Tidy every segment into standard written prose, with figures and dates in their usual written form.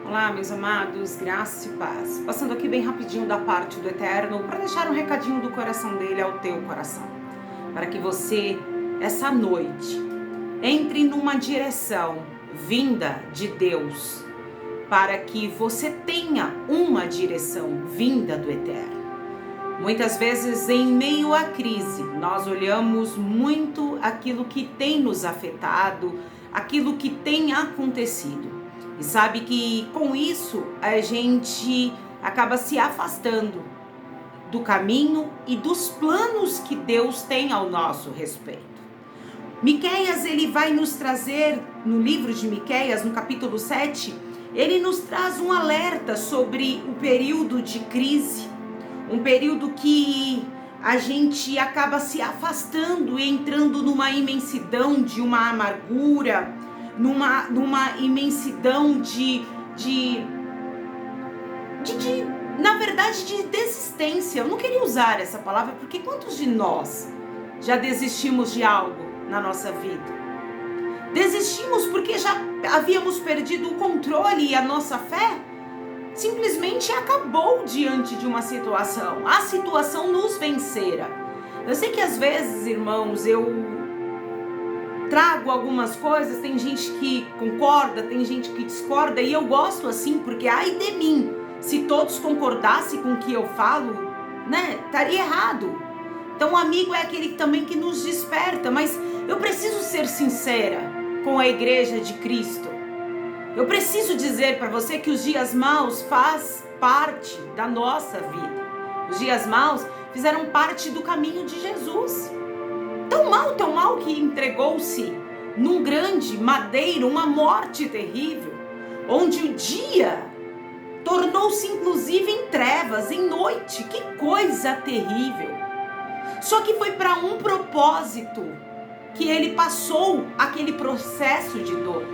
Olá, meus amados, graça e paz. Passando aqui bem rapidinho da parte do Eterno para deixar um recadinho do coração dele ao teu coração. Para que você, essa noite, entre numa direção vinda de Deus. Para que você tenha uma direção vinda do Eterno. Muitas vezes, em meio à crise, nós olhamos muito aquilo que tem nos afetado, aquilo que tem acontecido. E sabe que com isso a gente acaba se afastando do caminho e dos planos que Deus tem ao nosso respeito. Miqueias, ele vai nos trazer, no livro de Miqueias, no capítulo 7, ele nos traz um alerta sobre o período de crise, um período que a gente acaba se afastando e entrando numa imensidão de uma amargura, numa imensidão na verdade, de desistência. Eu não queria usar essa palavra, porque quantos de nós já desistimos de algo na nossa vida? Desistimos porque já havíamos perdido o controle e a nossa fé simplesmente acabou diante de uma situação. A situação nos vencera. Eu sei que às vezes, irmãos, eu trago algumas coisas, tem gente que concorda, tem gente que discorda, e eu gosto assim, porque ai de mim, se todos concordassem com o que eu falo, né, estaria errado. Então o amigo é aquele também que nos desperta, mas eu preciso ser sincera com a igreja de Cristo. Eu preciso dizer para você que os dias maus faz parte da nossa vida. Os dias maus fizeram parte do caminho de Jesus. Tão mal que entregou-se num grande madeiro, uma morte terrível, onde o dia tornou-se inclusive em trevas, em noite. Que coisa terrível! Só que foi para um propósito que ele passou aquele processo de dor.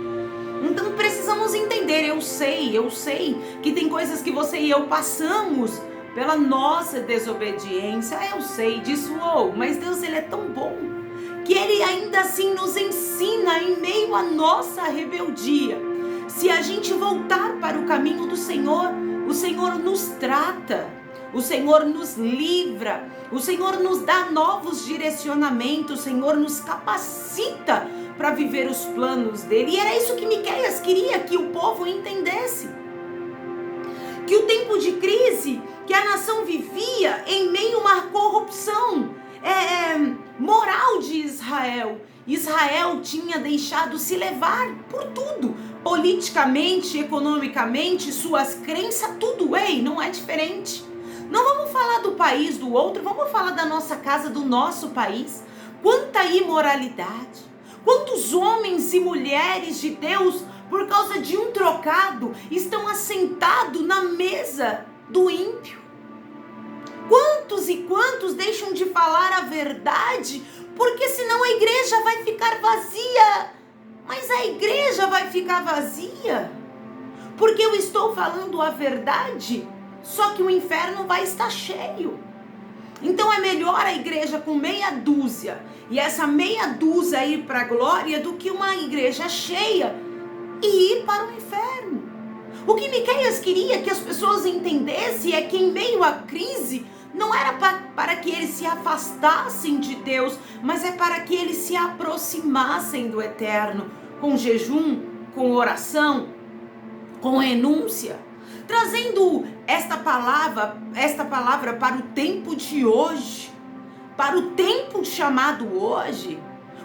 Então precisamos entender, eu sei que tem coisas que você e eu passamos pela nossa desobediência, eu sei disso, mas Deus, ele é tão bom, que ele ainda assim nos ensina em meio à nossa rebeldia. Se a gente voltar para o caminho do Senhor, o Senhor nos trata, o Senhor nos livra, o Senhor nos dá novos direcionamentos, o Senhor nos capacita para viver os planos dele. E era isso que Miqueias queria que o povo entendesse. Que o tempo de crise que a nação vivia em meio a uma corrupção moral de Israel. Israel tinha deixado se levar por tudo, politicamente, economicamente, suas crenças, tudo, não é diferente. Não vamos falar do país do outro, vamos falar da nossa casa, do nosso país. Quanta imoralidade, quantos homens e mulheres de Deus, por causa de um trocado, estão assentados na mesa do ímpio. Quantos e quantos deixam de falar a verdade, porque senão a igreja vai ficar vazia. Mas a igreja vai ficar vazia porque eu estou falando a verdade, só que o inferno vai estar cheio. Então é melhor a igreja com meia dúzia, e essa meia dúzia ir para a glória, do que uma igreja cheia e ir para o inferno. O que Miqueias queria que as pessoas entendessem é que em meio à crise, não era para que eles se afastassem de Deus, mas é para que eles se aproximassem do Eterno, com jejum, com oração, com renúncia. Trazendo esta palavra para o tempo de hoje, para o tempo chamado hoje,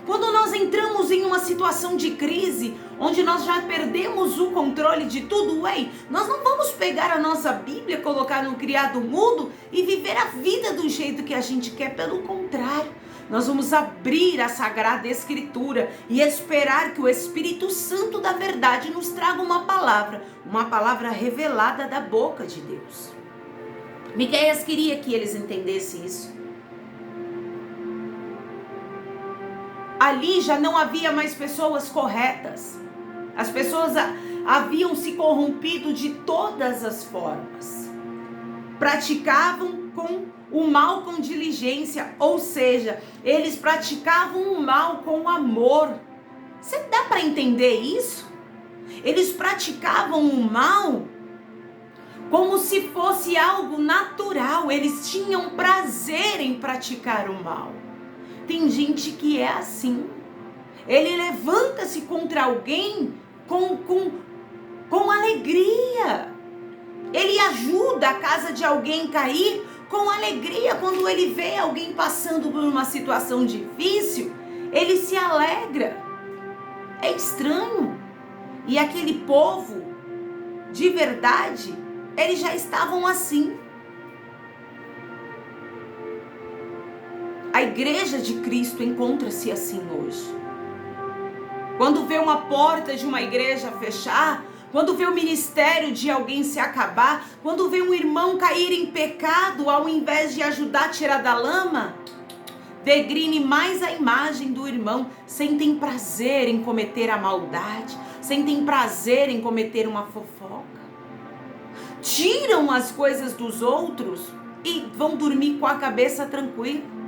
quando nós entramos em uma situação de crise, onde nós já perdemos o controle de tudo, nós não vamos pegar a nossa Bíblia, colocar no criado mudo e viver a vida do jeito que a gente quer. Pelo contrário, nós vamos abrir a Sagrada Escritura e esperar que o Espírito Santo da verdade nos traga uma palavra revelada da boca de Deus. Miqueias queria que eles entendessem isso. Ali já não havia mais pessoas corretas. As pessoas haviam se corrompido de todas as formas. Praticavam o mal com diligência, ou seja, eles praticavam o mal com amor. Você dá para entender isso? Eles praticavam o mal como se fosse algo natural. Eles tinham prazer em praticar o mal. Tem gente que é assim. Ele levanta-se contra alguém com alegria. Ele ajuda a casa de alguém cair com alegria. Quando ele vê alguém passando por uma situação difícil, ele se alegra. É estranho. E aquele povo, de verdade, eles já estavam assim. A igreja de Cristo encontra-se assim hoje. Quando vê uma porta de uma igreja fechar, quando vê o ministério de alguém se acabar, quando vê um irmão cair em pecado, ao invés de ajudar a tirar da lama, degrine mais a imagem do irmão, sentem prazer em cometer a maldade, sentem prazer em cometer uma fofoca, tiram as coisas dos outros e vão dormir com a cabeça tranquila.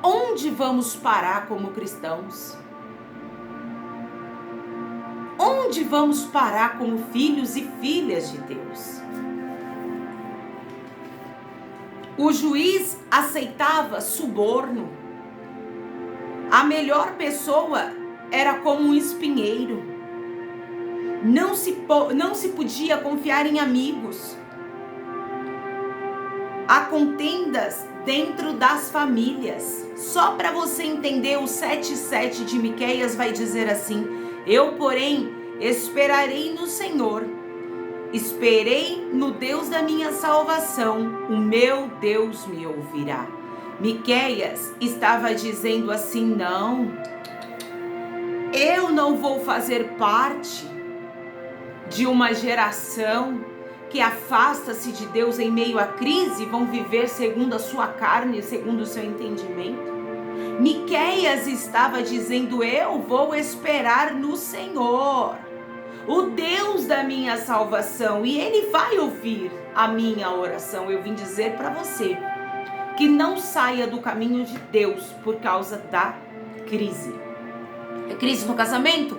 Onde vamos parar como cristãos? Onde vamos parar como filhos e filhas de Deus? O juiz aceitava suborno. A melhor pessoa era como um espinheiro. Não se podia confiar em amigos. Há contendas dentro das famílias. Só para você entender, o 7:7 de Miqueias vai dizer assim: eu, porém, esperarei no Senhor. Esperei no Deus da minha salvação. O meu Deus me ouvirá. Miqueias estava dizendo assim: não, eu não vou fazer parte de uma geração que afasta-se de Deus em meio à crise, vão viver segundo a sua carne, segundo o seu entendimento. Miqueias estava dizendo: eu vou esperar no Senhor, o Deus da minha salvação, e Ele vai ouvir a minha oração. Eu vim dizer para você que não saia do caminho de Deus por causa da crise. É crise no casamento?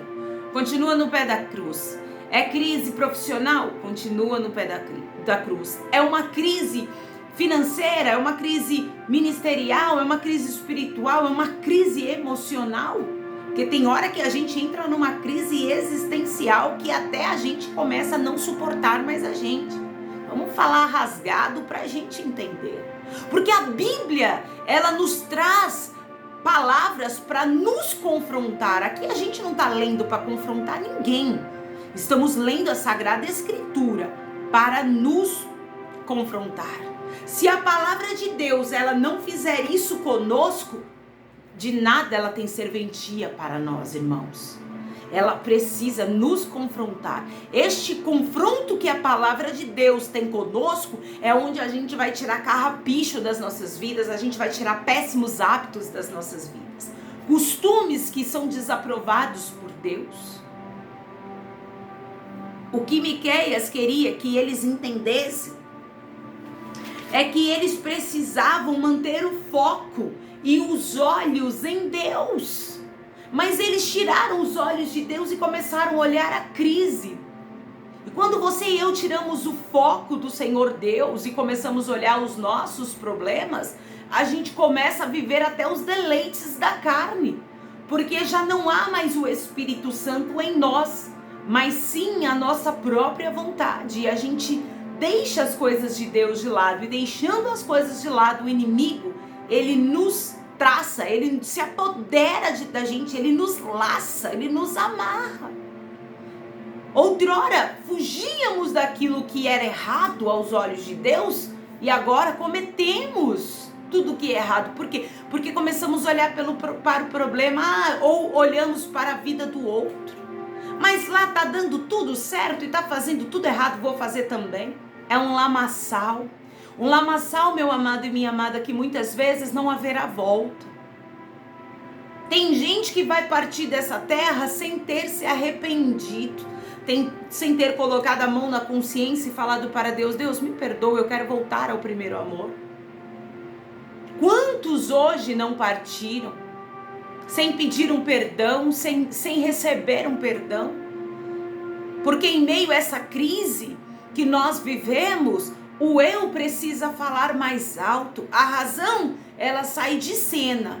Continua no pé da cruz. É crise profissional? Continua no pé da cruz. É uma crise financeira? É uma crise ministerial? É uma crise espiritual? É uma crise emocional? Porque tem hora que a gente entra numa crise existencial que até a gente começa a não suportar mais a gente. Vamos falar rasgado para a gente entender. Porque a Bíblia, ela nos traz palavras para nos confrontar. Aqui a gente não está lendo para confrontar ninguém. Estamos lendo a Sagrada Escritura para nos confrontar. Se a palavra de Deus ela não fizer isso conosco, de nada ela tem serventia para nós, irmãos. Ela precisa nos confrontar. Este confronto que a palavra de Deus tem conosco é onde a gente vai tirar carrapicho das nossas vidas, a gente vai tirar péssimos hábitos das nossas vidas, costumes que são desaprovados por Deus. O que Miqueias queria que eles entendessem é que eles precisavam manter o foco e os olhos em Deus. Mas eles tiraram os olhos de Deus e começaram a olhar a crise. E quando você e eu tiramos o foco do Senhor Deus e começamos a olhar os nossos problemas, a gente começa a viver até os deleites da carne. Porque já não há mais o Espírito Santo em nós, mas sim a nossa própria vontade. E a gente deixa as coisas de Deus de lado. E deixando as coisas de lado, o inimigo, ele nos traça, ele se apodera da gente, ele nos laça, ele nos amarra. Outrora, fugíamos daquilo que era errado aos olhos de Deus e agora cometemos tudo que é errado. Por quê? Porque começamos a olhar para o problema ou olhamos para a vida do outro. Mas lá tá dando tudo certo e tá fazendo tudo errado, vou fazer também. É um lamaçal. Um lamaçal, meu amado e minha amada, que muitas vezes não haverá volta. Tem gente que vai partir dessa terra sem ter se arrependido, sem ter colocado a mão na consciência e falado para Deus: Deus, me perdoa, eu quero voltar ao primeiro amor. Quantos hoje não partiram sem pedir um perdão, sem receber um perdão? Porque em meio a essa crise que nós vivemos, o eu precisa falar mais alto. A razão, ela sai de cena.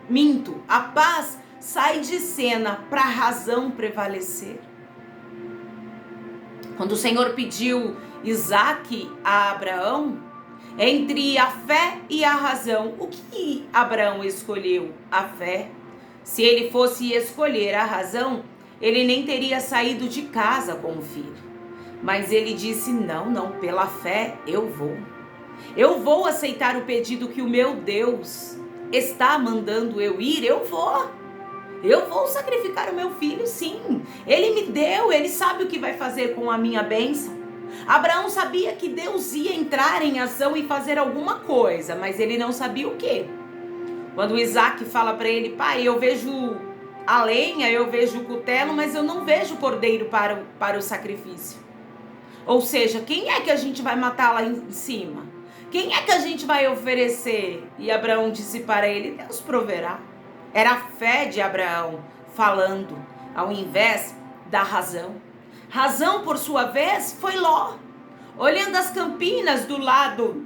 Minto, a paz sai de cena para a razão prevalecer. Quando o Senhor pediu Isaque a Abraão, entre a fé e a razão, o que Abraão escolheu? A fé. Se ele fosse escolher a razão, ele nem teria saído de casa com o filho. Mas ele disse, não, pela fé eu vou. Eu vou aceitar o pedido que o meu Deus está mandando eu ir, eu vou. Eu vou sacrificar o meu filho, sim. Ele me deu, ele sabe o que vai fazer com a minha bênção. Abraão sabia que Deus ia entrar em ação e fazer alguma coisa, mas ele não sabia o quê. Quando Isaque fala para ele, pai, eu vejo a lenha, eu vejo o cutelo, mas eu não vejo o cordeiro para o sacrifício. Ou seja, quem é que a gente vai matar lá em cima? Quem é que a gente vai oferecer? E Abraão disse para ele, Deus proverá. Era a fé de Abraão falando, ao invés da razão. Razão, por sua vez, foi Ló. Olhando as campinas do lado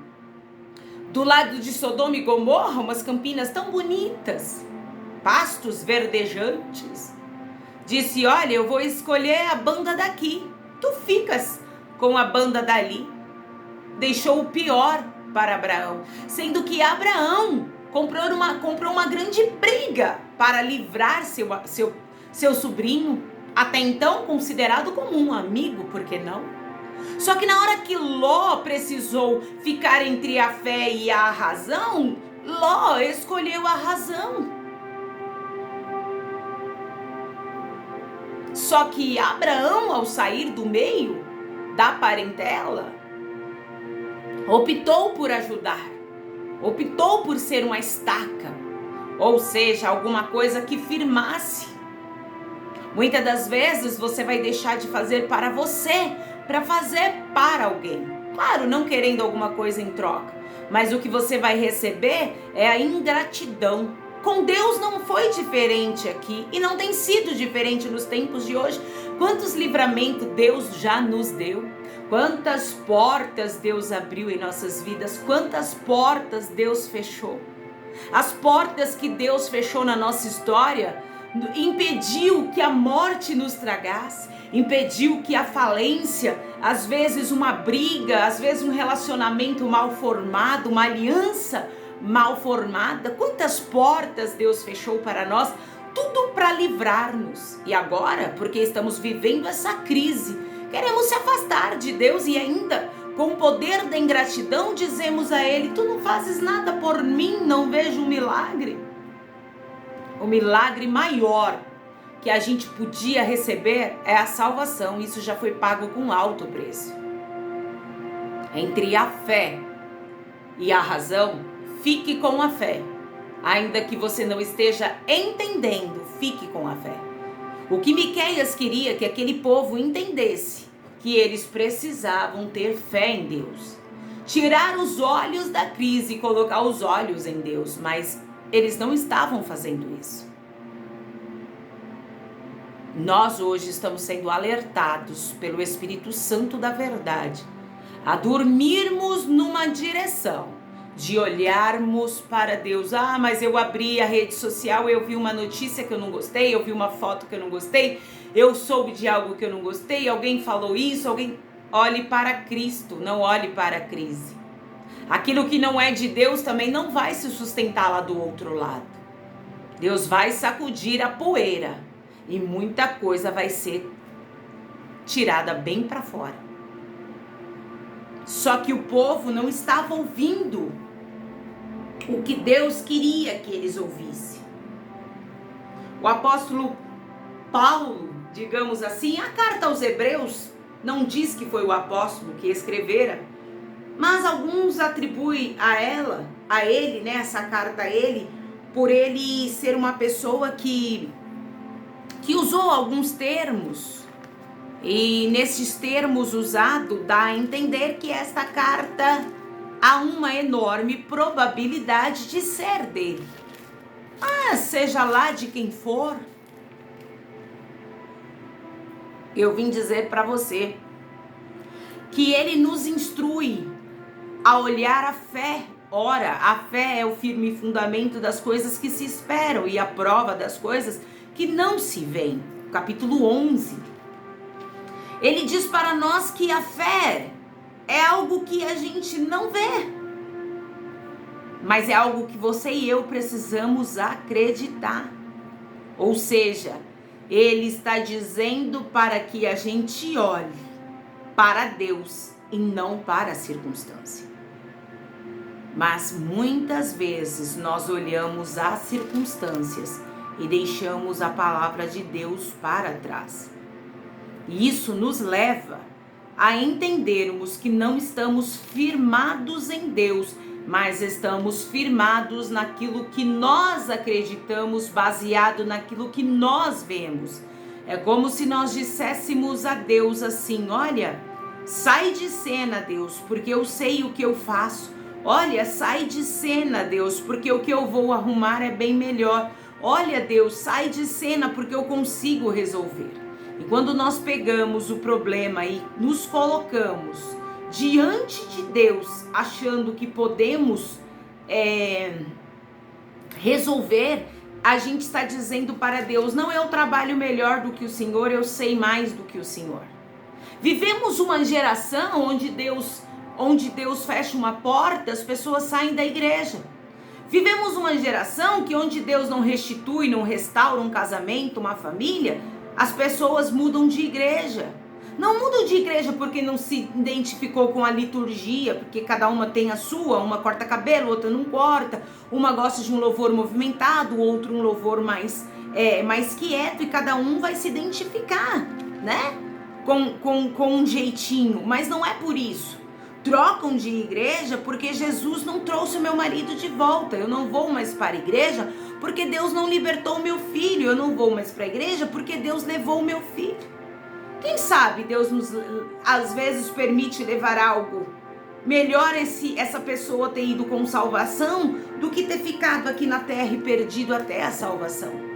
de Sodoma e Gomorra, umas campinas tão bonitas, pastos verdejantes, disse, olha, eu vou escolher a banda daqui, tu ficas com a banda dali. Deixou o pior para Abraão, sendo que Abraão comprou uma grande briga para livrar seu sobrinho, até então considerado como um amigo, por que não? Só que na hora que Ló precisou ficar entre a fé e a razão, Ló escolheu a razão. Só que Abraão, ao sair do meio da parentela, optou por ajudar, optou por ser uma estaca, ou seja, alguma coisa que firmasse. Muitas das vezes você vai deixar de fazer para você, para fazer para alguém. Claro, não querendo alguma coisa em troca, mas o que você vai receber é a ingratidão. Com Deus não foi diferente aqui e não tem sido diferente nos tempos de hoje. Quantos livramentos Deus já nos deu? Quantas portas Deus abriu em nossas vidas? Quantas portas Deus fechou? As portas que Deus fechou na nossa história impediu que a morte nos tragasse, impediu que a falência, às vezes uma briga, às vezes um relacionamento mal formado, uma aliança mal formada. Quantas portas Deus fechou para nós, tudo para livrar-nos. E agora, porque estamos vivendo essa crise, queremos se afastar de Deus e ainda, com o poder da ingratidão, dizemos a Ele, tu não fazes nada por mim, não vejo um milagre. O milagre maior que a gente podia receber é a salvação. Isso já foi pago com alto preço. Entre a fé e a razão, fique com a fé. Ainda que você não esteja entendendo, fique com a fé. O que Miqueias queria que aquele povo entendesse, que eles precisavam ter fé em Deus. Tirar os olhos da crise e colocar os olhos em Deus, mas eles não estavam fazendo isso. Nós hoje estamos sendo alertados pelo Espírito Santo da verdade a dormirmos numa direção de olharmos para Deus. Ah, mas eu abri a rede social, eu vi uma notícia que eu não gostei, eu vi uma foto que eu não gostei, eu soube de algo que eu não gostei, alguém falou isso, alguém... Olhe para Cristo, não olhe para a crise. Aquilo que não é de Deus também não vai se sustentar lá do outro lado. Deus vai sacudir a poeira e muita coisa vai ser tirada bem para fora. Só que o povo não estava ouvindo o que Deus queria que eles ouvissem. O apóstolo Paulo, digamos assim, a carta aos Hebreus não diz que foi o apóstolo que escrevera, mas alguns atribuem a ele, né, essa carta a ele, por ele ser uma pessoa que usou alguns termos, e nesses termos usados dá a entender que esta carta há uma enorme probabilidade de ser dele. Mas seja lá de quem for, eu vim dizer para você que ele nos instrui a olhar a fé. Ora, a fé é o firme fundamento das coisas que se esperam e a prova das coisas que não se veem. Capítulo 11. Ele diz para nós que a fé é algo que a gente não vê, mas é algo que você e eu precisamos acreditar. Ou seja, ele está dizendo para que a gente olhe para Deus e não para a circunstância. Mas muitas vezes nós olhamos as circunstâncias e deixamos a palavra de Deus para trás. E isso nos leva a entendermos que não estamos firmados em Deus, mas estamos firmados naquilo que nós acreditamos, baseado naquilo que nós vemos. É como se nós disséssemos a Deus assim: olha, sai de cena, Deus, porque eu sei o que eu faço. Olha, sai de cena, Deus, porque o que eu vou arrumar é bem melhor. Olha, Deus, sai de cena porque eu consigo resolver. E quando nós pegamos o problema e nos colocamos diante de Deus, achando que podemos resolver, a gente está dizendo para Deus: não, eu trabalho melhor do que o Senhor, eu sei mais do que o Senhor. Vivemos uma geração onde Deus fecha uma porta, as pessoas saem da igreja. Vivemos uma geração que onde Deus não restitui, não restaura um casamento, uma família, as pessoas mudam de igreja. Não mudam de igreja porque não se identificou com a liturgia, porque cada uma tem a sua, uma corta cabelo, outra não corta, uma gosta de um louvor movimentado, outro um louvor mais quieto, e cada um vai se identificar, né? Com um jeitinho, mas não é por isso. Trocam de igreja porque Jesus não trouxe o meu marido de volta. Eu não vou mais para a igreja porque Deus não libertou o meu filho. Eu não vou mais para a igreja porque Deus levou o meu filho. Quem sabe Deus às vezes permite levar algo melhor, essa pessoa ter ido com salvação do que ter ficado aqui na terra e perdido até a salvação.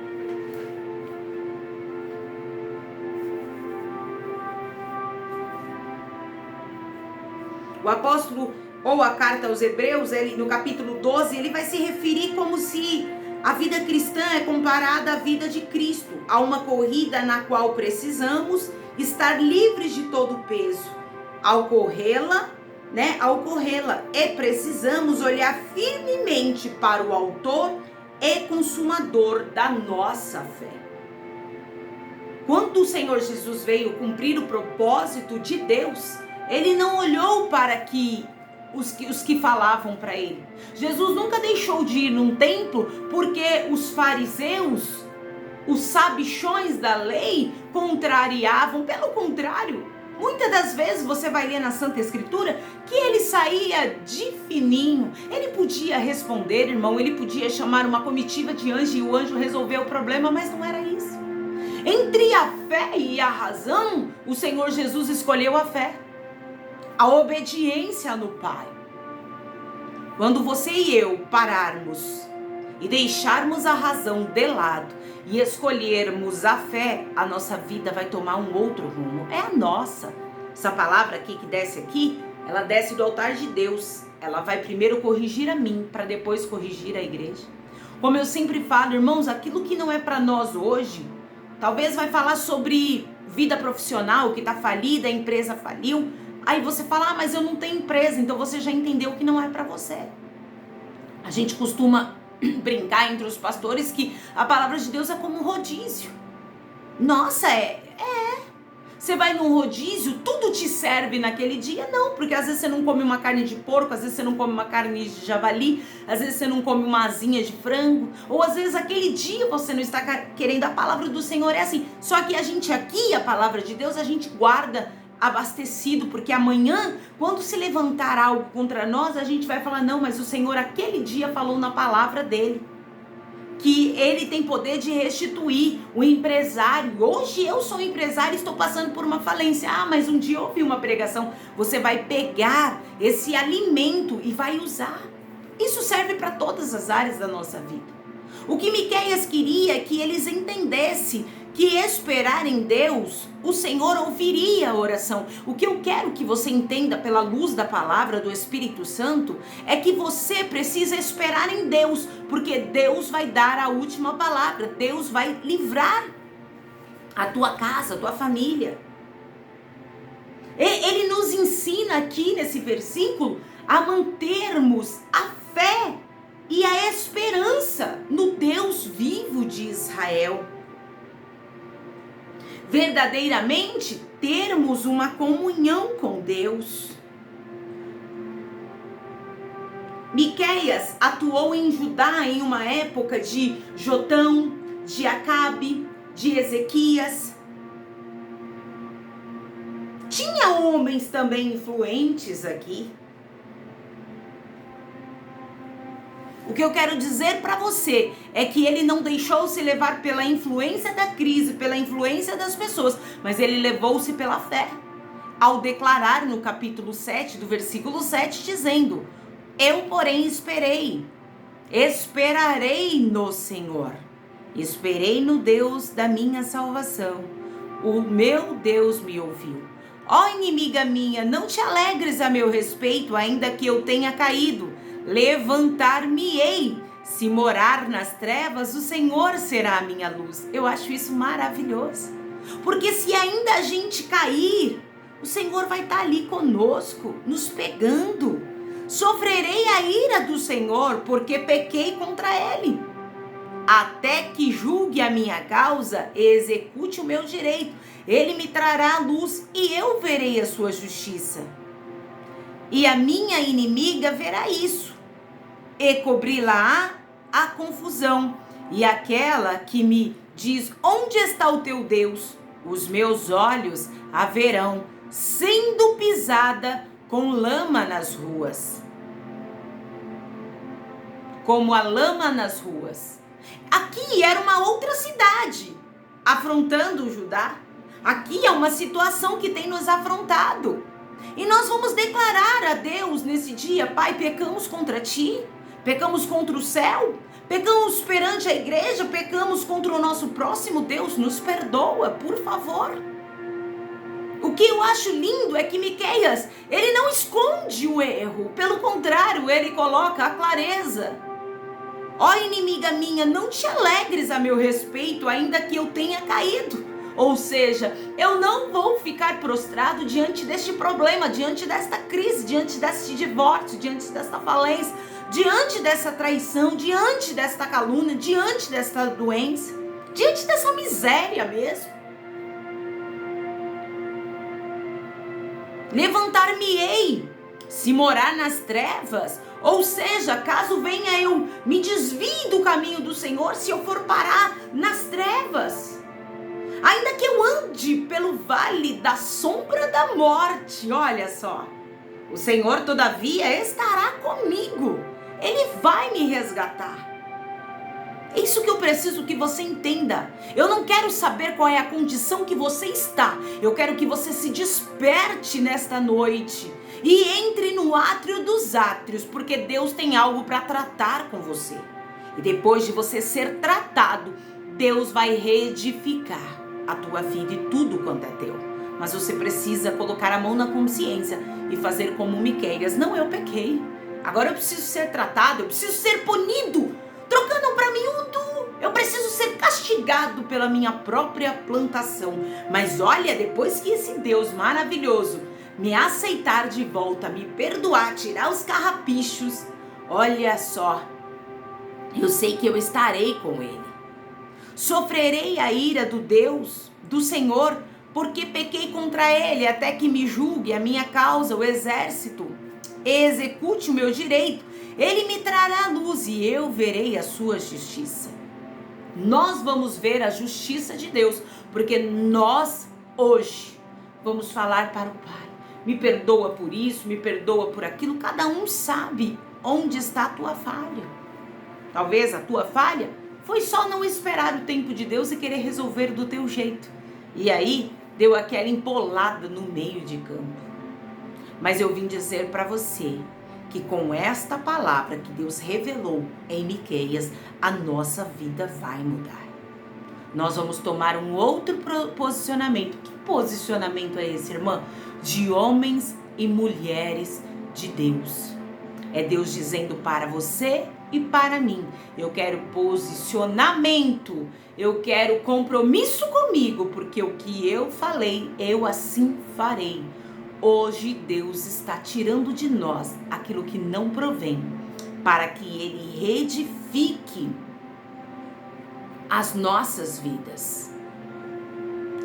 O apóstolo, ou a carta aos Hebreus, no capítulo 12, ele vai se referir como se a vida cristã é comparada à vida de Cristo, a uma corrida na qual precisamos estar livres de todo peso. Ao corrê-la, e precisamos olhar firmemente para o autor e consumador da nossa fé. Quando o Senhor Jesus veio cumprir o propósito de Deus, ele não olhou para os que falavam para ele. Jesus nunca deixou de ir num templo porque os fariseus, os sabichões da lei, contrariavam. Pelo contrário, muitas das vezes você vai ler na Santa Escritura que ele saía de fininho. Ele podia responder, irmão, ele podia chamar uma comitiva de anjo e o anjo resolveu o problema, mas não era isso. Entre a fé e a razão, o Senhor Jesus escolheu a fé, a obediência no Pai. Quando você e eu pararmos e deixarmos a razão de lado e escolhermos a fé, a nossa vida vai tomar um outro rumo. É a nossa. Essa palavra aqui que desce aqui, ela desce do altar de Deus. Ela vai primeiro corrigir a mim, para depois corrigir a igreja. Como eu sempre falo, irmãos, aquilo que não é para nós hoje, talvez vai falar sobre vida profissional, que está falida, a empresa faliu. Aí você fala, mas eu não tenho empresa, então você já entendeu que não é para você. A gente costuma brincar entre os pastores que a palavra de Deus é como um rodízio. Nossa, Você vai num rodízio, tudo te serve naquele dia? Não, porque às vezes você não come uma carne de porco, às vezes você não come uma carne de javali, às vezes você não come uma asinha de frango, ou às vezes aquele dia você não está querendo a palavra do Senhor, é assim. Só que a gente aqui, a palavra de Deus, a gente guarda abastecido, porque amanhã, quando se levantar algo contra nós, a gente vai falar, não, mas o Senhor aquele dia falou na palavra dele. que ele tem poder de restituir. O empresário, hoje eu sou empresário e estou passando por uma falência. Mas um dia eu ouvi uma pregação. Você vai pegar esse alimento e vai usar. Isso serve para todas as áreas da nossa vida. O que Miqueias queria é que eles entendessem que esperar em Deus, o Senhor ouviria a oração. O que eu quero que você entenda pela luz da palavra do Espírito Santo é que você precisa esperar em Deus, porque Deus vai dar a última palavra. Deus vai livrar a tua casa, a tua família. Ele nos ensina aqui nesse versículo a mantermos a fé e a esperança no Deus vivo de Israel. Verdadeiramente termos uma comunhão com Deus. Miqueias atuou em Judá em uma época de Jotão, de Acabe, de Ezequias. Tinha homens também influentes aqui. O que eu quero dizer para você é que ele não deixou se levar pela influência da crise, pela influência das pessoas, mas ele levou-se pela fé. Ao declarar no capítulo 7, do versículo 7, dizendo: eu, porém, esperarei no Senhor, esperei no Deus da minha salvação, o meu Deus me ouviu. Ó inimiga minha, não te alegres a meu respeito, ainda que eu tenha caído. Levantar-me-ei, se morar nas trevas, o Senhor será a minha luz. Eu acho isso maravilhoso, porque se ainda a gente cair, o Senhor vai estar ali conosco, nos pegando. Sofrerei a ira do Senhor, porque pequei contra Ele. Até que julgue a minha causa e execute o meu direito. Ele me trará a luz e eu verei a sua justiça. E a minha inimiga verá isso, e cobri-la a confusão. E aquela que me diz: onde está o teu Deus? Os meus olhos a verão, sendo pisada com lama nas ruas. Como a lama nas ruas. Aqui era uma outra cidade, afrontando Judá. Aqui é uma situação que tem nos afrontado. E nós vamos declarar a Deus nesse dia: Pai, pecamos contra Ti, pecamos contra o céu, pecamos perante a igreja, pecamos contra o nosso próximo. Deus, nos perdoa, por favor. O que eu acho lindo é que Miqueias, ele não esconde o erro, pelo contrário, ele coloca a clareza. Ó inimiga minha, não te alegres a meu respeito, ainda que eu tenha caído. Ou seja, eu não vou ficar prostrado diante deste problema, diante desta crise, diante deste divórcio, diante desta falência, diante dessa traição, diante desta calúnia, diante desta doença, diante dessa miséria mesmo. Levantar-me-ei, se morar nas trevas, ou seja, caso venha eu me desvie do caminho do Senhor, se eu for parar nas trevas. Ainda que eu ande pelo vale da sombra da morte, olha só, o Senhor todavia estará comigo, Ele vai me resgatar. É isso que eu preciso que você entenda. Eu não quero saber qual é a condição que você está, eu quero que você se desperte nesta noite e entre no átrio dos átrios, porque Deus tem algo para tratar com você. E depois de você ser tratado, Deus vai reedificar a tua vida e tudo quanto é teu. Mas você precisa colocar a mão na consciência e fazer como Miqueias: não, eu pequei, agora eu preciso ser tratado, eu preciso ser punido, trocando para miúdo, eu preciso ser castigado pela minha própria plantação. Mas olha, depois que esse Deus maravilhoso me aceitar de volta, me perdoar, tirar os carrapichos, olha só, eu sei que eu estarei com Ele. Sofrerei a ira do Deus, do Senhor, porque pequei contra Ele, até que me julgue a minha causa, o exército, e execute o meu direito. Ele me trará a luz e eu verei a sua justiça. Nós vamos ver a justiça de Deus, porque nós hoje vamos falar para o Pai: me perdoa por isso, me perdoa por aquilo. Cada um sabe onde está a tua falha. Talvez a tua falha Foi só não esperar o tempo de Deus e querer resolver do teu jeito. E aí, deu aquela empolada no meio de campo. Mas eu vim dizer para você que com esta palavra que Deus revelou em Miqueias, a nossa vida vai mudar. Nós vamos tomar um outro posicionamento. Que posicionamento é esse, irmã? De homens e mulheres de Deus. É Deus dizendo para você e para mim: eu quero posicionamento, eu quero compromisso comigo, porque o que eu falei, eu assim farei. Hoje Deus está tirando de nós aquilo que não provém, para que Ele reedifique as nossas vidas.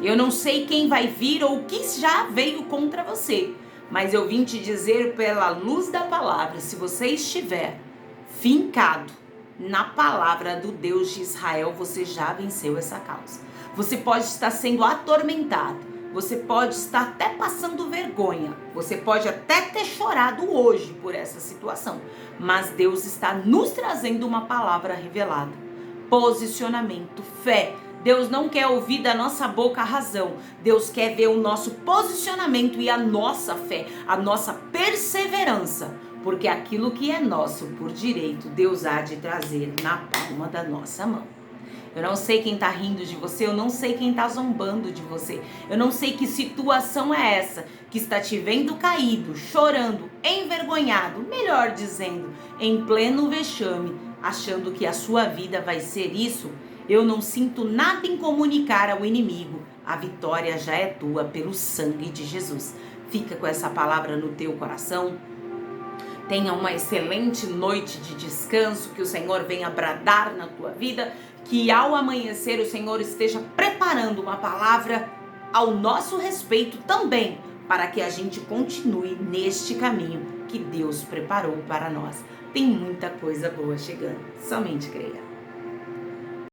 Eu não sei quem vai vir ou o que já veio contra você, mas eu vim te dizer pela luz da palavra, se você estiver fincado na palavra do Deus de Israel, você já venceu essa causa. Você pode estar sendo atormentado, você pode estar até passando vergonha, você pode até ter chorado hoje por essa situação, mas Deus está nos trazendo uma palavra revelada. Posicionamento, fé. Deus não quer ouvir da nossa boca a razão. Deus quer ver o nosso posicionamento e a nossa fé, a nossa perseverança. Porque aquilo que é nosso por direito, Deus há de trazer na palma da nossa mão. Eu não sei quem está rindo de você, eu não sei quem está zombando de você. Eu não sei que situação é essa que está te vendo caído, chorando, envergonhado, melhor dizendo, em pleno vexame, achando que a sua vida vai ser isso. Eu não sinto nada em comunicar ao inimigo. A vitória já é tua pelo sangue de Jesus. Fica com essa palavra no teu coração. Tenha uma excelente noite de descanso, que o Senhor venha bradar na tua vida, que ao amanhecer o Senhor esteja preparando uma palavra ao nosso respeito também, para que a gente continue neste caminho que Deus preparou para nós. Tem muita coisa boa chegando, somente creia.